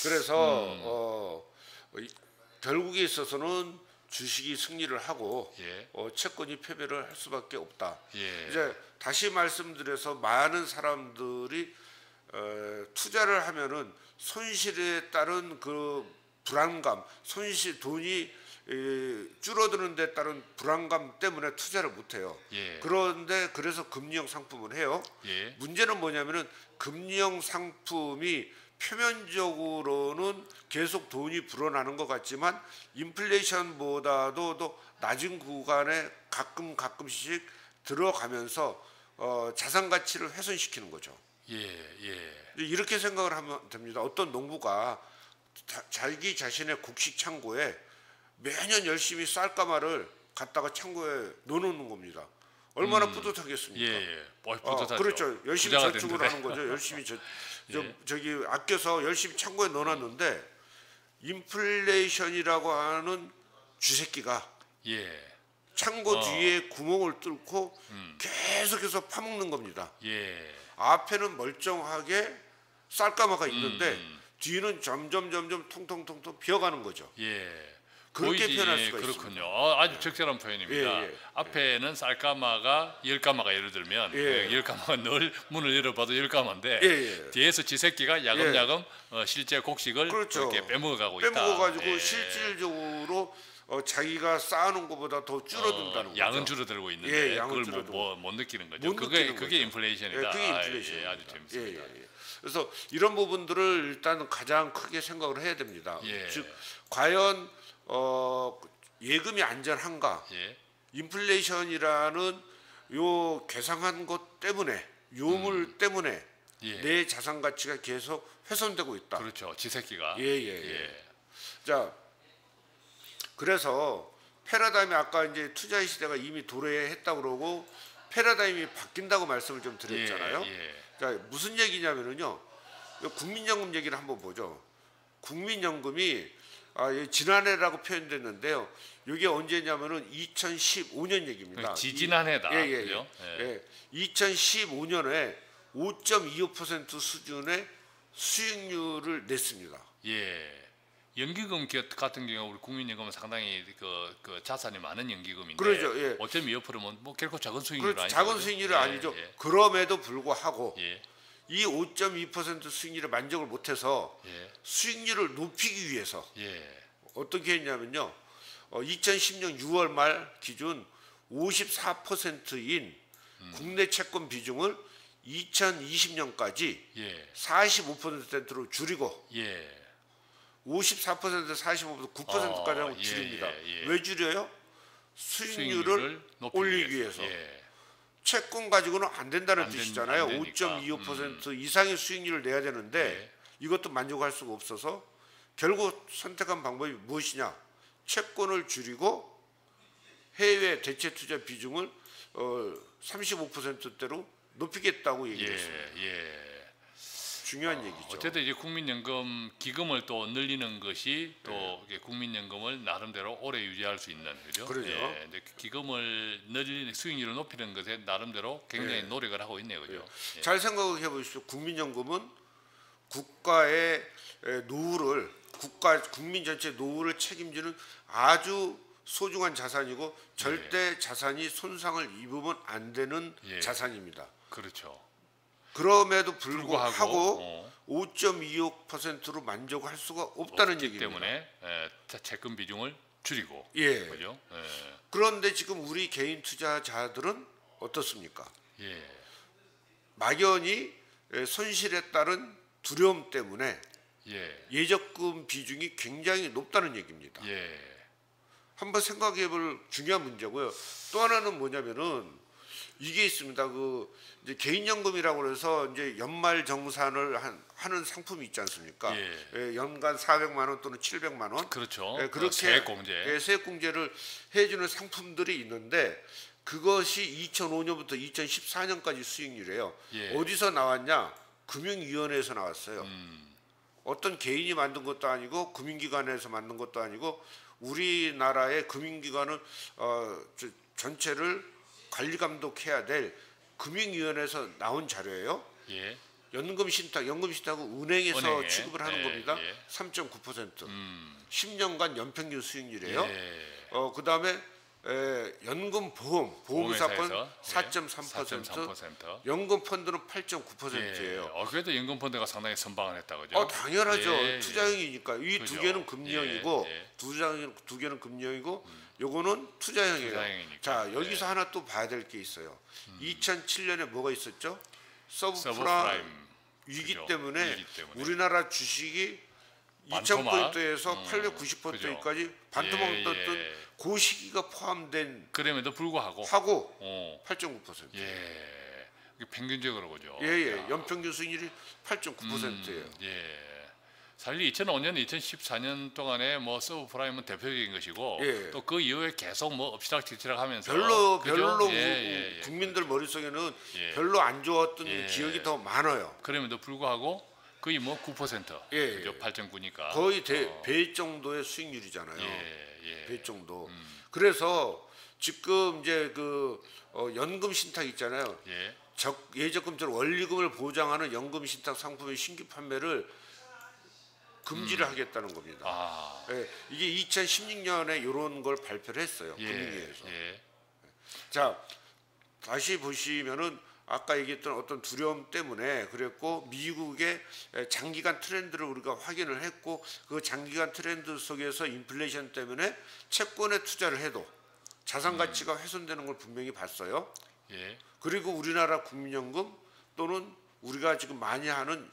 [SPEAKER 2] 그래서 결국에 있어서는 주식이 승리를 하고 채권이 패배를 할 수밖에 없다. 이제 다시 말씀드려서 많은 사람들이 투자를 하면은 손실에 따른 그 불안감, 돈이 줄어드는 데 따른 불안감 때문에 투자를 못해요. 그런데 그래서 금리형 상품을 해요. 문제는 뭐냐면은 금리형 상품이 표면적으로는 계속 돈이 불어나는 것 같지만 인플레이션보다도 더 낮은 구간에 가끔씩 들어가면서 자산 가치를 훼손시키는 거죠. 이렇게 생각을 하면 됩니다. 어떤 농부가 자기 자신의 곡식 창고에 매년 열심히 쌀가마를 갖다가 창고에 넣어놓는 겁니다. 얼마나 뿌듯하겠습니까?
[SPEAKER 1] 뿌듯하죠.
[SPEAKER 2] 그렇죠. 열심히 저축을 하는 거죠. 열심히 저기 아껴서 열심히 창고에 넣어놨는데 인플레이션이라고 하는 쥐새끼가 창고 뒤에 구멍을 뚫고 계속해서 파먹는 겁니다. 앞에는 멀쩡하게 쌀가마가 있는데 뒤는 점점 통통통통 비어가는 거죠. 그렇게
[SPEAKER 1] 보이지.
[SPEAKER 2] 표현할
[SPEAKER 1] 예,
[SPEAKER 2] 수가
[SPEAKER 1] 그렇군요.
[SPEAKER 2] 있습니다.
[SPEAKER 1] 아주 적절한 표현입니다.
[SPEAKER 2] 예, 예.
[SPEAKER 1] 앞에는 쌀가마가 열가마가 예를 들면
[SPEAKER 2] 예.
[SPEAKER 1] 열가마가 늘 문을 열어봐도 열가마인데
[SPEAKER 2] 예, 예.
[SPEAKER 1] 뒤에서 지새끼가 야금야금 실제 곡식을
[SPEAKER 2] 그렇죠.
[SPEAKER 1] 이렇게 빼먹어가고 있다.
[SPEAKER 2] 빼먹어가지고
[SPEAKER 1] 예.
[SPEAKER 2] 실질적으로 자기가 쌓아놓은 것보다 더 줄어든다는 거죠.
[SPEAKER 1] 양은 줄어들고 있는데
[SPEAKER 2] 예, 양은
[SPEAKER 1] 그걸
[SPEAKER 2] 줄어들고.
[SPEAKER 1] 못 느끼는 거죠.
[SPEAKER 2] 못 느끼는
[SPEAKER 1] 그게
[SPEAKER 2] 거죠.
[SPEAKER 1] 인플레이션이다.
[SPEAKER 2] 예, 그게
[SPEAKER 1] 아,
[SPEAKER 2] 인플레이션입니다.
[SPEAKER 1] 예, 아주 재밌습니다.
[SPEAKER 2] 예, 예. 그래서 이런 부분들을 일단 가장 크게 생각을 해야 됩니다.
[SPEAKER 1] 예.
[SPEAKER 2] 즉 과연 예금이 안전한가?
[SPEAKER 1] 예.
[SPEAKER 2] 인플레이션이라는 요 계상한 것 때문에 요물 때문에
[SPEAKER 1] 예.
[SPEAKER 2] 내 자산 가치가 계속 훼손되고 있다.
[SPEAKER 1] 그렇죠. 지새끼가.
[SPEAKER 2] 예. 자, 그래서 패러다임이 아까 이제 투자의 시대가 이미 도래했다고 그러고 패러다임이 바뀐다고 말씀을 좀 드렸잖아요.
[SPEAKER 1] 예.
[SPEAKER 2] 자, 무슨 얘기냐면은요. 국민연금 얘기를 한번 보죠. 국민연금이 지난해라고 표현됐는데요. 이게 언제냐면은 2015년 얘기입니다.
[SPEAKER 1] 지지난해다.
[SPEAKER 2] 예.
[SPEAKER 1] 그죠?
[SPEAKER 2] 예. 2015년에 5.25% 수준의 수익률을 냈습니다.
[SPEAKER 1] 예. 연기금 기업 같은 경우 우리 국민연금은 상당히 그 자산이 많은 연기금인데
[SPEAKER 2] 그러죠. 예.
[SPEAKER 1] 5.25%면 뭐 결코 작은 수익률이
[SPEAKER 2] 그렇죠.
[SPEAKER 1] 아니죠.
[SPEAKER 2] 작은 수익률이 아니죠.
[SPEAKER 1] 예.
[SPEAKER 2] 그럼에도 불구하고
[SPEAKER 1] 예.
[SPEAKER 2] 이 5.2% 수익률에 만족을 못해서
[SPEAKER 1] 예.
[SPEAKER 2] 수익률을 높이기 위해서
[SPEAKER 1] 예.
[SPEAKER 2] 어떻게 했냐면요. 2010년 6월 말 기준 54%인 국내 채권 비중을 2020년까지
[SPEAKER 1] 예.
[SPEAKER 2] 45%로 줄이고
[SPEAKER 1] 예.
[SPEAKER 2] 54% 45% 9%까지 하고
[SPEAKER 1] 예,
[SPEAKER 2] 줄입니다.
[SPEAKER 1] 예.
[SPEAKER 2] 왜 줄여요? 수익률을
[SPEAKER 1] 높이기
[SPEAKER 2] 올리기 위해서.
[SPEAKER 1] 예.
[SPEAKER 2] 채권 가지고는 안 된다는
[SPEAKER 1] 안
[SPEAKER 2] 뜻이잖아요.
[SPEAKER 1] 안 되니까.
[SPEAKER 2] 5.25% 이상의 수익률을 내야 되는데
[SPEAKER 1] 예.
[SPEAKER 2] 이것도 만족할 수가 없어서 결국 선택한 방법이 무엇이냐? 채권을 줄이고 해외 대체 투자 비중을 35%대로 높이겠다고 얘기했습니다.
[SPEAKER 1] 예.
[SPEAKER 2] 중요한 얘기죠.
[SPEAKER 1] 어쨌든 이제 국민연금 기금을 또 늘리는 것이 또 이게 국민연금을 나름대로 오래 유지할 수 있는 거죠.
[SPEAKER 2] 그러죠.
[SPEAKER 1] 예, 근데 기금을 늘리는 수익률을 높이는 것에 나름대로 굉장히 노력을 하고 있네요, 그죠? 예.
[SPEAKER 2] 잘 생각해 보십시오. 국민연금은 국가의 노후를 국민 전체 노후를 책임지는 아주 소중한 자산이고 절대 자산이 손상을 입으면 안 되는
[SPEAKER 1] 예.
[SPEAKER 2] 자산입니다.
[SPEAKER 1] 그렇죠.
[SPEAKER 2] 그럼에도 불구하고
[SPEAKER 1] 불구하고,
[SPEAKER 2] 5.25%로 만족할 수가 없다는
[SPEAKER 1] 없기
[SPEAKER 2] 얘기입니다.
[SPEAKER 1] 때문에 채권 비중을 줄이고,
[SPEAKER 2] 예.
[SPEAKER 1] 그죠?
[SPEAKER 2] 그런데 지금 우리 개인 투자자들은 어떻습니까?
[SPEAKER 1] 예.
[SPEAKER 2] 막연히 손실에 따른 두려움 때문에
[SPEAKER 1] 예.
[SPEAKER 2] 예적금 비중이 굉장히 높다는 얘기입니다.
[SPEAKER 1] 예.
[SPEAKER 2] 한번 생각해 볼 중요한 문제고요. 또 하나는 뭐냐면은 이게 있습니다. 이제 개인연금이라고 그래서 이제 연말 정산을 하는 상품이 있지 않습니까?
[SPEAKER 1] 예.
[SPEAKER 2] 연간 400만 원 또는 700만 원.
[SPEAKER 1] 그렇죠.
[SPEAKER 2] 그렇게
[SPEAKER 1] 세액공제.
[SPEAKER 2] 세액공제를 해주는 상품들이 있는데 그것이 2005년부터 2014년까지 수익률이에요.
[SPEAKER 1] 예.
[SPEAKER 2] 어디서 나왔냐? 금융위원회에서 나왔어요. 어떤 개인이 만든 것도 아니고 금융기관에서 만든 것도 아니고 우리나라의 금융기관은 전체를 관리 감독해야 될 금융위원회에서 나온 자료예요.
[SPEAKER 1] 예.
[SPEAKER 2] 연금신탁은 은행에서
[SPEAKER 1] 은행에.
[SPEAKER 2] 취급을 하는
[SPEAKER 1] 예,
[SPEAKER 2] 겁니다.
[SPEAKER 1] 예.
[SPEAKER 2] 3.9%. 10년간 연평균 수익률이에요.
[SPEAKER 1] 예.
[SPEAKER 2] 그다음에 보험사건
[SPEAKER 1] 보험회사에서,
[SPEAKER 2] 4.3%,
[SPEAKER 1] 4.3%.
[SPEAKER 2] 연금 펀드는 8.9%예요.
[SPEAKER 1] 그래도 연금 펀드가 상당히 선방을 했다 그죠?
[SPEAKER 2] 당연하죠.
[SPEAKER 1] 예,
[SPEAKER 2] 투자형이니까 이 두
[SPEAKER 1] 그죠.
[SPEAKER 2] 개는 금리형이고
[SPEAKER 1] 예, 예.
[SPEAKER 2] 두 개는 금리형이고 요거는 투자형이에요.
[SPEAKER 1] 투자형이니까.
[SPEAKER 2] 자, 여기서 하나 또 봐야 될 게 있어요. 2007년에 뭐가 있었죠? 서브프라임
[SPEAKER 1] 서브프라임
[SPEAKER 2] 위기
[SPEAKER 1] 그죠.
[SPEAKER 2] 때문에
[SPEAKER 1] 위기 때문에.
[SPEAKER 2] 우리나라 주식이
[SPEAKER 1] 반토막.
[SPEAKER 2] 2000포인트에서 890포인트까지
[SPEAKER 1] 그죠.
[SPEAKER 2] 반토막
[SPEAKER 1] 예,
[SPEAKER 2] 떴던
[SPEAKER 1] 예.
[SPEAKER 2] 그 시기가 포함된
[SPEAKER 1] 그럼에도 불구하고
[SPEAKER 2] 하고 8.9%.
[SPEAKER 1] 예. 이게 평균적으로 그죠?
[SPEAKER 2] 예. 연평균 수익률이 8.9%예요.
[SPEAKER 1] 예. 사실 2005년, 2014년 동안에 뭐 서브프라임은 대표적인 것이고
[SPEAKER 2] 예.
[SPEAKER 1] 또 그 이후에 계속 뭐 엎치락뒤치락 하면서
[SPEAKER 2] 별로
[SPEAKER 1] 예.
[SPEAKER 2] 국민들 머릿속에는
[SPEAKER 1] 예.
[SPEAKER 2] 별로 안 좋았던
[SPEAKER 1] 예.
[SPEAKER 2] 기억이 더 많아요.
[SPEAKER 1] 그럼에도 불구하고 거의 뭐 9%,
[SPEAKER 2] 예.
[SPEAKER 1] 그죠? 8.9니까
[SPEAKER 2] 거의 배 정도의 수익률이잖아요.
[SPEAKER 1] 예.
[SPEAKER 2] 배 정도. 그래서 지금 이제 연금 신탁 있잖아요.
[SPEAKER 1] 예.
[SPEAKER 2] 예적금처럼 원리금을 보장하는 연금 신탁 상품의 신규 판매를 금지를 하겠다는 겁니다.
[SPEAKER 1] 아,
[SPEAKER 2] 예, 이게 2016년에 이런 걸 발표를 했어요.
[SPEAKER 1] 예,
[SPEAKER 2] 금융위에서.
[SPEAKER 1] 예,
[SPEAKER 2] 자, 다시 보시면은 아까 얘기했던 어떤 두려움 때문에 그랬고 미국의 장기간 트렌드를 우리가 확인을 했고 그 장기간 트렌드 속에서 인플레이션 때문에 채권에 투자를 해도 자산 가치가 훼손되는 걸 분명히 봤어요.
[SPEAKER 1] 예,
[SPEAKER 2] 그리고 우리나라 국민연금 또는 우리가 지금 많이 하는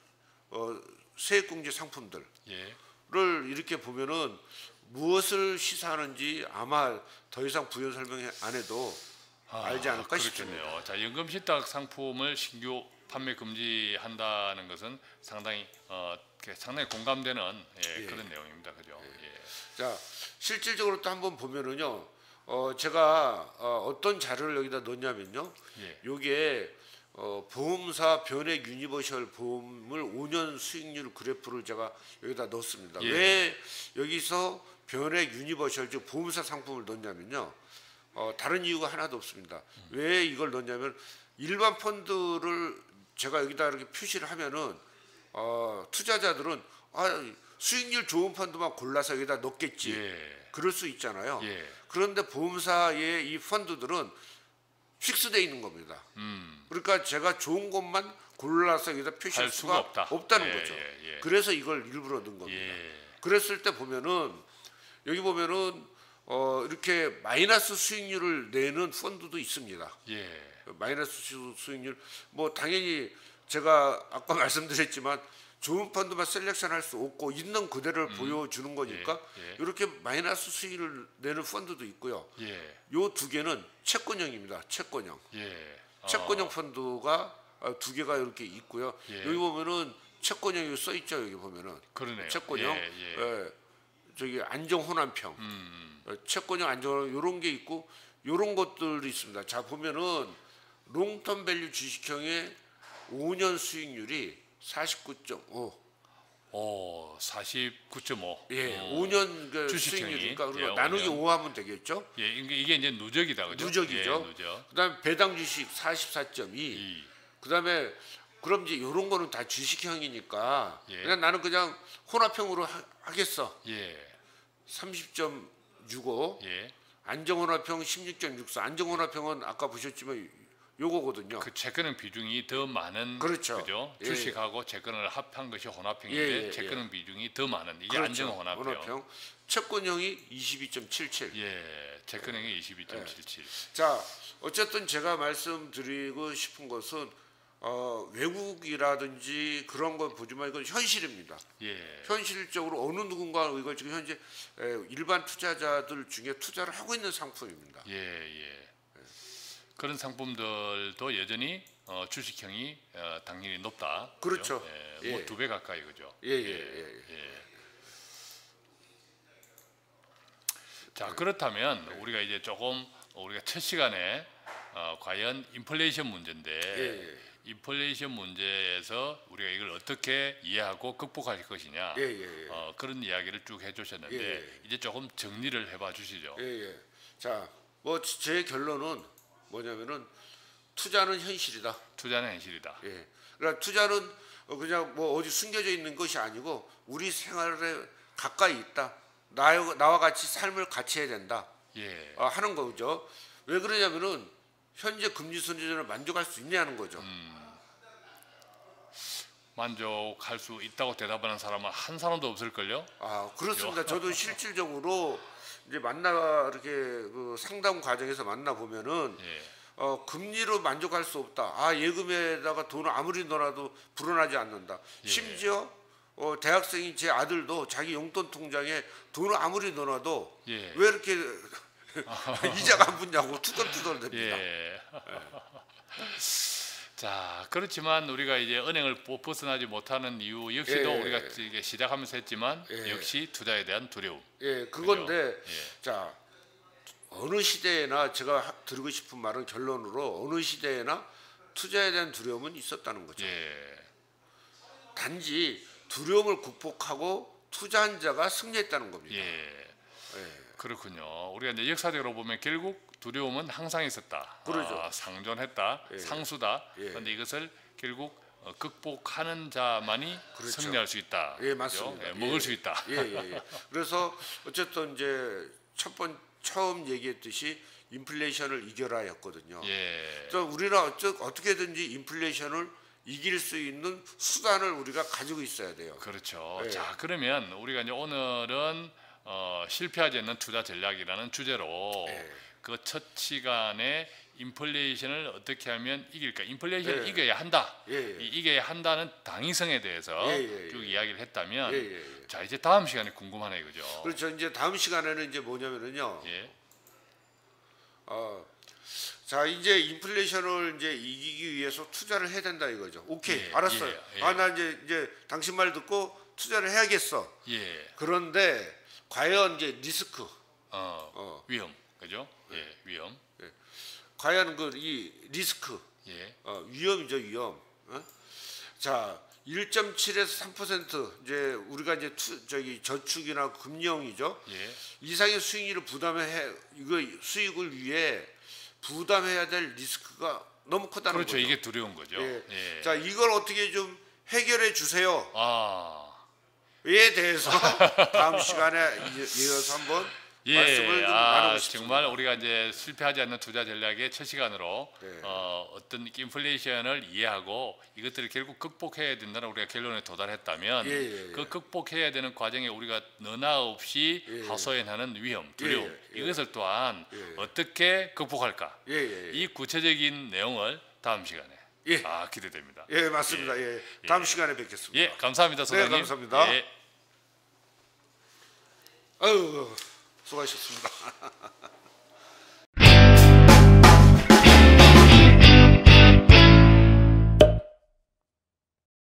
[SPEAKER 2] 세액공제 상품들을
[SPEAKER 1] 예.
[SPEAKER 2] 이렇게 보면은 무엇을 시사하는지 아마 더 이상 부연 설명 안 해도 알지 않을까 싶습니다.
[SPEAKER 1] 그렇겠네요. 자, 연금 신탁 상품을 신규 판매 금지한다는 것은 상당히 상당히 공감되는
[SPEAKER 2] 예.
[SPEAKER 1] 그런 내용입니다. 그죠? 예.
[SPEAKER 2] 자, 실질적으로 또 한번 보면은요, 제가 어떤 자료를 여기다 넣냐면요,
[SPEAKER 1] 예.
[SPEAKER 2] 요게 보험사 변액 유니버셜 보험을 5년 수익률 그래프를 제가 여기다 넣었습니다.
[SPEAKER 1] 예.
[SPEAKER 2] 왜 여기서 변액 유니버셜 즉 보험사 상품을 넣냐면요, 다른 이유가 하나도 없습니다. 왜 이걸 넣냐면 일반 펀드를 제가 여기다 이렇게 표시를 하면은 투자자들은 수익률 좋은 펀드만 골라서 여기다 넣겠지.
[SPEAKER 1] 예.
[SPEAKER 2] 그럴 수 있잖아요.
[SPEAKER 1] 예.
[SPEAKER 2] 그런데 보험사의 이 펀드들은 픽스돼 있는 겁니다. 그러니까 제가 좋은 것만 골라서 여기다 표시할
[SPEAKER 1] 할 수가 없다.
[SPEAKER 2] 없다는
[SPEAKER 1] 예,
[SPEAKER 2] 거죠.
[SPEAKER 1] 예, 예.
[SPEAKER 2] 그래서 이걸 일부러 넣은 겁니다.
[SPEAKER 1] 예.
[SPEAKER 2] 그랬을 때 보면은 여기 보면은 이렇게 마이너스 수익률을 내는 펀드도 있습니다.
[SPEAKER 1] 예.
[SPEAKER 2] 마이너스 수익률 뭐 당연히 제가 아까 말씀드렸지만 좋은 펀드만 셀렉션할 수 없고 있는 그대로를 보여주는 거니까
[SPEAKER 1] 예.
[SPEAKER 2] 이렇게 마이너스 수익을 내는 펀드도 있고요.
[SPEAKER 1] 예.
[SPEAKER 2] 요 두 개는 채권형입니다. 채권형.
[SPEAKER 1] 예.
[SPEAKER 2] 채권형 펀드가 두 개가 이렇게 있고요.
[SPEAKER 1] 예.
[SPEAKER 2] 여기 보면은 채권형이 써 있죠. 여기 보면은
[SPEAKER 1] 그러네요.
[SPEAKER 2] 채권형,
[SPEAKER 1] 예.
[SPEAKER 2] 저기 안정호남형, 채권형 안정호남 이런 게 있고 이런 것들이 있습니다. 자 보면은 롱텀 밸류 주식형의 5년 수익률이 49.5.
[SPEAKER 1] 49.5.
[SPEAKER 2] 예, 5년 그
[SPEAKER 1] 주식형이.
[SPEAKER 2] 수익률이니까
[SPEAKER 1] 예,
[SPEAKER 2] 나누기
[SPEAKER 1] 5년.
[SPEAKER 2] 5 하면 되겠죠.
[SPEAKER 1] 예, 이게 이제 누적이다, 그죠?
[SPEAKER 2] 누적이죠.
[SPEAKER 1] 예, 누적.
[SPEAKER 2] 그다음에 배당 주식 44.2. 그다음에 그럼 이제 이런 거는 다 주식형이니까
[SPEAKER 1] 예.
[SPEAKER 2] 그냥 나는 그냥 혼합형으로 하겠어.
[SPEAKER 1] 예.
[SPEAKER 2] 30.65.
[SPEAKER 1] 예.
[SPEAKER 2] 안정혼합형 16.64. 안정혼합형은 아까 보셨지만 요거거든요.
[SPEAKER 1] 그 채권형 비중이 더 많은
[SPEAKER 2] 그렇죠.
[SPEAKER 1] 그죠?
[SPEAKER 2] 예.
[SPEAKER 1] 주식하고 채권을 합한 것이 혼합형인데
[SPEAKER 2] 예.
[SPEAKER 1] 채권형 비중이 더 많은 이게
[SPEAKER 2] 그렇죠.
[SPEAKER 1] 안정 혼합형.
[SPEAKER 2] 채권형이 22.77.
[SPEAKER 1] 예. 채권형이 22.77.
[SPEAKER 2] 자, 어쨌든 제가 말씀드리고 싶은 것은 외국이라든지 그런 거 보지만 이건 현실입니다.
[SPEAKER 1] 예.
[SPEAKER 2] 현실적으로 어느 누군가 이걸 지금 현재 일반 투자자들 중에 투자를 하고 있는 상품입니다.
[SPEAKER 1] 예. 그런 상품들도 여전히 주식형이 당연히 높다.
[SPEAKER 2] 그렇죠.
[SPEAKER 1] 그죠?
[SPEAKER 2] 예.
[SPEAKER 1] 뭐 2배 가까이 그죠?
[SPEAKER 2] 예.
[SPEAKER 1] 자, 그렇다면 우리가 이제 조금 우리가 첫 시간에 과연 인플레이션 문제인데 인플레이션 문제에서 우리가 이걸 어떻게 이해하고 극복할 것이냐 그런 이야기를 쭉 해주셨는데 이제 조금 정리를 해봐 주시죠.
[SPEAKER 2] 자, 뭐 제 결론은 뭐냐면은 투자는 현실이다.
[SPEAKER 1] 투자는 현실이다.
[SPEAKER 2] 예. 그러니까 투자는 그냥 뭐 어디 숨겨져 있는 것이 아니고 우리 생활에 가까이 있다. 나와 같이 삶을 같이 해야 된다.
[SPEAKER 1] 예.
[SPEAKER 2] 하는 거죠. 왜 그러냐면은 현재 금리 수준을 만족할 수 있냐는 거죠.
[SPEAKER 1] 만족할 수 있다고 대답하는 사람은 한 사람도 없을걸요?
[SPEAKER 2] 그렇습니다. 저도 실질적으로 이제 이렇게 그 상담 과정에서 만나 보면은 금리로 만족할 수 없다. 예금에다가 돈을 아무리 넣어놔도 불어나지 않는다. 심지어 대학생인 제 아들도 자기 용돈 통장에 돈을 아무리 넣어놔도 왜 이렇게 이자가 안 붙냐고 투덜투덜 됩니다.
[SPEAKER 1] 자, 그렇지만 우리가 이제 은행을 벗어나지 못하는 이유 역시도 우리가 이게 시작하면서 했지만 역시 투자에 대한 두려움.
[SPEAKER 2] 그건데 자, 어느 시대에나 제가 드리고 싶은 말은 결론으로 어느 시대에나 투자에 대한 두려움은 있었다는 거죠. 단지 두려움을 극복하고 투자한 자가 승리했다는 겁니다.
[SPEAKER 1] 그렇군요. 우리가 이제 역사적으로 보면 결국 두려움은 항상 있었다.
[SPEAKER 2] 그러죠.
[SPEAKER 1] 상존했다, 상수다. 그런데 이것을 결국 극복하는 자만이
[SPEAKER 2] 그렇죠.
[SPEAKER 1] 승리할 수 있다.
[SPEAKER 2] 예,
[SPEAKER 1] 그죠?
[SPEAKER 2] 맞습니다.
[SPEAKER 1] 예, 먹을
[SPEAKER 2] 예.
[SPEAKER 1] 수 있다.
[SPEAKER 2] 예. 그래서 어쨌든 이제 처음 얘기했듯이 인플레이션을 이겨라였거든요.
[SPEAKER 1] 예.
[SPEAKER 2] 그래서 우리는 어떻게든지 인플레이션을 이길 수 있는 수단을 우리가 가지고 있어야 돼요.
[SPEAKER 1] 그렇죠.
[SPEAKER 2] 예.
[SPEAKER 1] 자, 그러면 우리가 이제 오늘은 실패하지 않는 투자 전략이라는 주제로
[SPEAKER 2] 예.
[SPEAKER 1] 그 첫 시간에 인플레이션을 어떻게 하면 이길까? 인플레이션을
[SPEAKER 2] 예.
[SPEAKER 1] 이겨야 한다.
[SPEAKER 2] 예.
[SPEAKER 1] 이 이겨야 한다는 당위성에 대해서
[SPEAKER 2] 예.
[SPEAKER 1] 쭉 이야기를 했다면,
[SPEAKER 2] 예.
[SPEAKER 1] 자 이제 다음 시간에 궁금하네요, 그죠?
[SPEAKER 2] 그렇죠. 이제 다음 시간에는 이제 뭐냐면은요.
[SPEAKER 1] 예,
[SPEAKER 2] 자 이제 인플레이션을 이제 이기기 위해서 투자를 해야 된다 이거죠. 오케이,
[SPEAKER 1] 예,
[SPEAKER 2] 알았어요.
[SPEAKER 1] 예.
[SPEAKER 2] 나 이제 당신 말 듣고 투자를 해야겠어.
[SPEAKER 1] 예,
[SPEAKER 2] 그런데 과연 이제 리스크,
[SPEAKER 1] 위험, 그죠? 예, 위험,
[SPEAKER 2] 과연 그 이 리스크,
[SPEAKER 1] 예,
[SPEAKER 2] 위험이죠, 위험. 자 1.7에서 3% 이제 우리가 이제 저축이나 금융이죠.
[SPEAKER 1] 예,
[SPEAKER 2] 이상의 수익률을 이거 수익을 위해 부담해야 될 리스크가 너무 크다는
[SPEAKER 1] 그렇죠.
[SPEAKER 2] 거죠.
[SPEAKER 1] 이게 두려운 거죠.
[SPEAKER 2] 예.
[SPEAKER 1] 예.
[SPEAKER 2] 자 이걸 어떻게 좀 해결해 주세요. 에 대해서 다음 시간에 이어서 한번 말씀을 좀 나누고 싶습니다.
[SPEAKER 1] 정말 우리가 이제 실패하지 않는 투자 전략의 첫 시간으로
[SPEAKER 2] 네.
[SPEAKER 1] 어떤 인플레이션을 이해하고 이것들을 결국 극복해야 된다는 우리가 결론에 도달했다면
[SPEAKER 2] 예.
[SPEAKER 1] 그 극복해야 되는 과정에 우리가 너나 없이
[SPEAKER 2] 예.
[SPEAKER 1] 하소연하는 위험, 두려움
[SPEAKER 2] 예.
[SPEAKER 1] 이것을 또한
[SPEAKER 2] 예.
[SPEAKER 1] 어떻게 극복할까?
[SPEAKER 2] 예.
[SPEAKER 1] 이 구체적인 내용을 다음 시간에
[SPEAKER 2] 예.
[SPEAKER 1] 기대됩니다.
[SPEAKER 2] 예, 맞습니다. 예. 다음 시간에 뵙겠습니다.
[SPEAKER 1] 예, 감사합니다, 소장님.
[SPEAKER 2] 네, 감사합니다.
[SPEAKER 1] 예.
[SPEAKER 2] 아유, 수고하셨습니다.